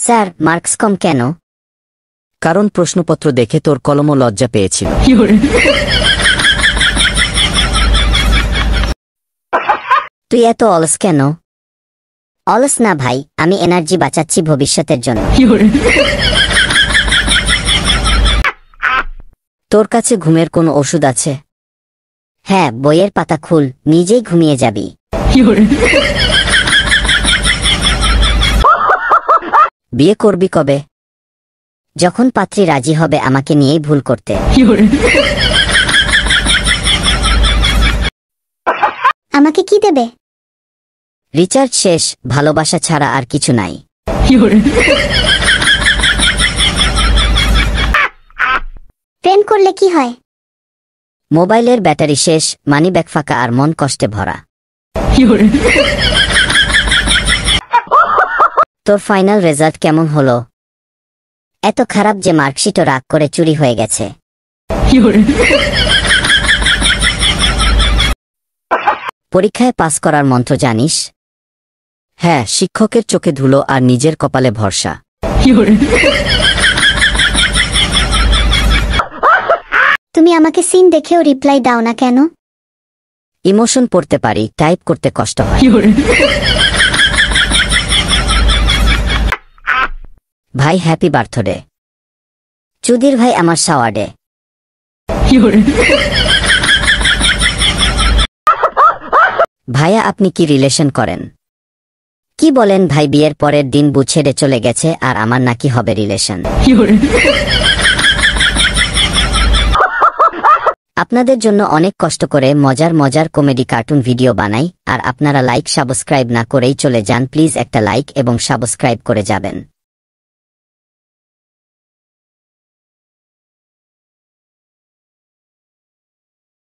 Sir marks কম কেন? কারণ প্রশ্নপত্র দেখে তোর কলমও লজ্জা পেয়েছিল। তুই এত অলস কেন? অলস না ভাই, আমি এনার্জি বাঁচাচ্ছি ভবিষ্যতের জন্য। তোর কাছে ঘুমের কোনো ওষুধ আছে? হ্যাঁ, বইয়ের পাতা খুল, নিজেই ঘুমিয়ে যাবি। বিয়ে করবি কবে? যখন পাত্রী রাজি হবে আমাকে নিয়েই ভুল করতে। আমাকে কি দেবে? রিচার্জ শেষ, ভালোবাসা ছাড়া আর কিছু নাই। প্রেম করলে কি হয়? মোবাইলের ব্যাটারি শেষ, মানিব্যাগ ফাঁকা আর মন কষ্টে ভরা। তোর ফাইনাল রেজাল্ট কেমন হলো? এত খারাপ যে মার্কশিটও রাগ করে চুরি হয়ে গেছে। পরীক্ষায় পাস করার মন্ত্র জানিস? হ্যাঁ, শিক্ষকের চোখে ধুলো আর নিজের কপালে ভরসা। তুমি আমাকে সিন দেখেও রিপ্লাই দাও না কেন? ইমোশন পড়তে পারি, টাইপ করতে কষ্ট হয়। ভাই হ্যাপি বার্থডে। চুদির ভাই আমার শাওয়ার্ডে। ভাইয়া আপনি কি রিলেশন করেন? কি বলেন ভাই, বিয়ের পরের দিন বউ ছেড়ে চলে গেছে আর আমার নাকি হবে রিলেশন। আপনাদের জন্য অনেক কষ্ট করে মজার মজার কমেডি কার্টুন ভিডিও বানাই, আর আপনারা লাইক সাবস্ক্রাইব না করেই চলে যান। প্লিজ একটা লাইক এবং সাবস্ক্রাইব করে যাবেন।